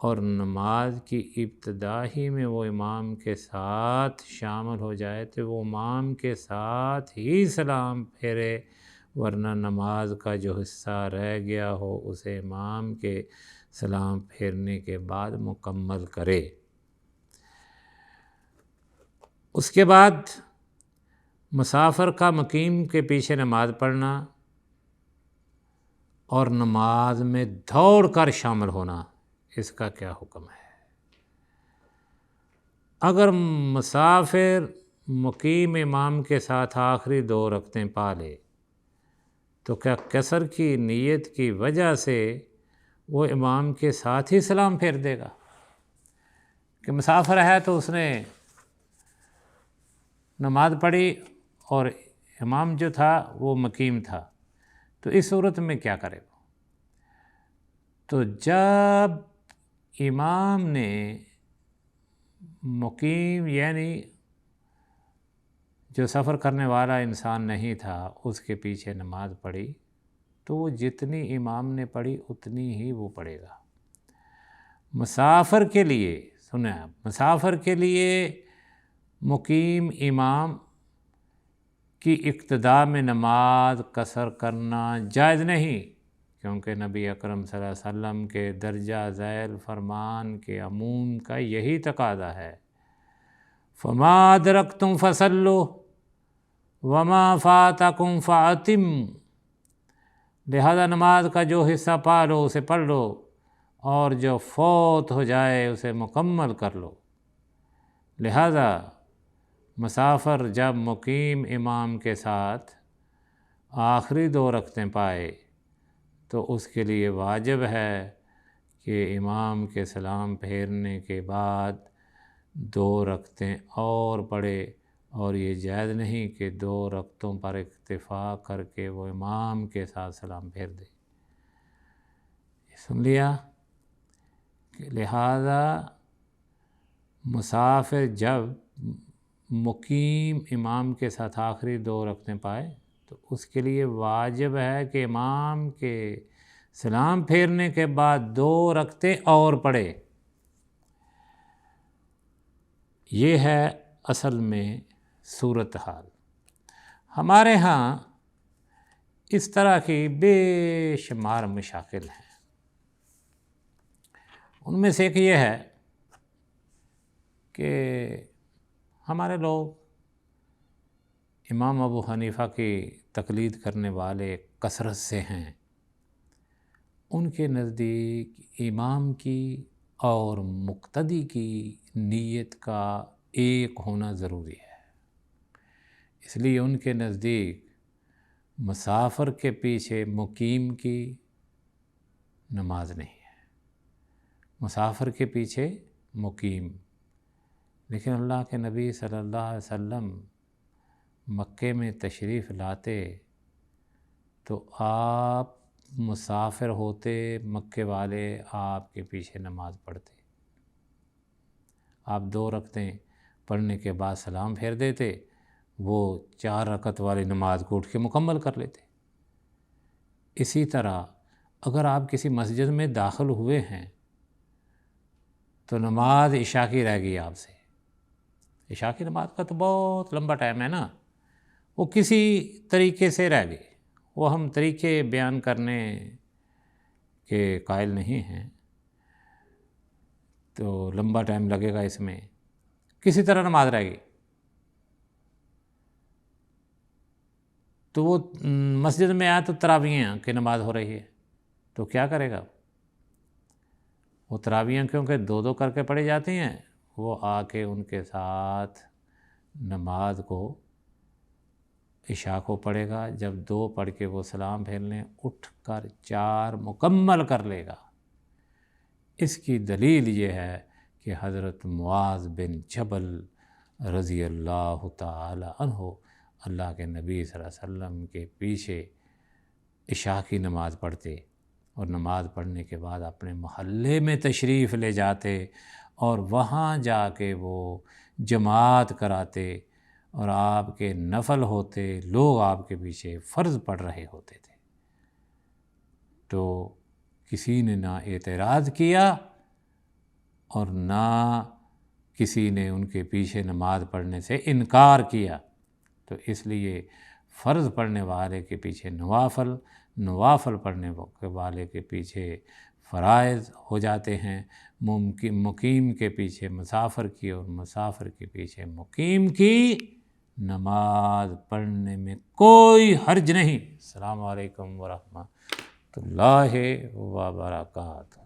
اور نماز کی ابتدا ہی میں وہ امام کے ساتھ شامل ہو جائے تو وہ امام کے ساتھ ہی سلام پھیرے، ورنہ نماز کا جو حصہ رہ گیا ہو اسے امام کے سلام پھیرنے کے بعد مکمل کرے۔ اس کے بعد مسافر کا مقیم کے پیچھے نماز پڑھنا اور نماز میں دوڑ کر شامل ہونا، اس کا کیا حکم ہے؟ اگر مسافر مقیم امام کے ساتھ آخری 2 رکعتیں پا لے تو کیا قصر کی نیت کی وجہ سے وہ امام کے ساتھ ہی سلام پھیر دے گا؟ کہ مسافر ہے تو اس نے نماز پڑھی اور امام جو تھا وہ مقیم تھا، تو اس صورت میں کیا کرے گا؟ تو جب امام نے مقیم یعنی جو سفر کرنے والا انسان نہیں تھا اس کے پیچھے نماز پڑھی تو وہ جتنی امام نے پڑھی اتنی ہی وہ پڑھے گا۔ مسافر کے لیے سنیں آپ، مسافر کے لیے مقیم امام کی اقتداء میں نماز قصر کرنا جائز نہیں، کیونکہ نبی اکرم صلی اللہ علیہ وسلم کے درجہ ذیل فرمان کے عموم کا یہی تقاضا ہے، فما ادرکتم فصلوا وما فاتکم فاتموا، لہذا نماز کا جو حصہ پا لو اسے پڑھ لو اور جو فوت ہو جائے اسے مکمل کر لو۔ لہذا مسافر جب مقیم امام کے ساتھ آخری 2 رکعتیں پائے تو اس کے لیے واجب ہے کہ امام کے سلام پھیرنے کے بعد 2 رکعتیں اور پڑھے، اور یہ جائز نہیں کہ 2 رکعتوں پر اکتفا کر کے وہ امام کے ساتھ سلام پھیر دے۔ سن لیا؟ لہذا مسافر جب مقیم امام کے ساتھ آخری 2 رکعتیں پائے تو اس کے لیے واجب ہے کہ امام کے سلام پھیرنے کے بعد 2 رکعتیں اور پڑھے۔ یہ ہے اصل میں صورتحال۔ ہمارے ہاں اس طرح کی بے شمار مشاکل ہیں، ان میں سے ایک یہ ہے کہ ہمارے لوگ امام ابو حنیفہ کی تقلید کرنے والے کثرت سے ہیں، ان کے نزدیک امام کی اور مقتدی کی نیت کا ایک ہونا ضروری ہے، اس لیے ان کے نزدیک مسافر کے پیچھے مقیم کی نماز نہیں ہے، مسافر کے پیچھے مقیم۔ لیکن اللہ کے نبی صلی اللہ علیہ وسلم مکے میں تشریف لاتے تو آپ مسافر ہوتے، مکے والے آپ کے پیچھے نماز پڑھتے، آپ 2 رکعتیں پڑھنے کے بعد سلام پھیر دیتے، وہ 4 رکعت والی نماز کو اٹھ کے مکمل کر لیتے۔ اسی طرح اگر آپ کسی مسجد میں داخل ہوئے ہیں تو نماز عشاء کی رہ گئی آپ سے، عشاء کی نماز کا تو بہت لمبا ٹائم ہے نا، وہ کسی طریقے سے رہ گئی، وہ ہم طریقے بیان کرنے کے قائل نہیں ہیں، تو لمبا ٹائم لگے گا اس میں، کسی طرح نماز رہ گئی تو وہ مسجد میں آیا تو تراویح کی نماز ہو رہی ہے تو کیا کرے گا؟ وہ تراویح کیونکہ 2 کر کے پڑھی جاتی ہیں، وہ آ کے ان کے ساتھ نماز کو عشاء کو پڑھے گا، جب 2 پڑھ کے وہ سلام پھیر لیں اٹھ کر 4 مکمل کر لے گا۔ اس کی دلیل یہ ہے کہ حضرت معاذ بن جبل رضی اللہ تعالی عنہ اللہ کے نبی صلی اللہ علیہ وسلم کے پیچھے عشاء کی نماز پڑھتے اور نماز پڑھنے کے بعد اپنے محلے میں تشریف لے جاتے اور وہاں جا کے وہ جماعت کراتے اور آپ کے نفل ہوتے، لوگ آپ کے پیچھے فرض پڑھ رہے ہوتے تھے، تو کسی نے نہ اعتراض کیا اور نہ کسی نے ان کے پیچھے نماز پڑھنے سے انکار کیا۔ تو اس لیے فرض پڑھنے والے کے پیچھے نوافل، نوافل پڑھنے والے کے پیچھے فرائض ہو جاتے ہیں، مقیم کے پیچھے مسافر کی اور مسافر کے پیچھے مقیم کی نماز پڑھنے میں کوئی حرج نہیں۔ السلام علیکم ورحمۃ اللہ وبرکاتہ۔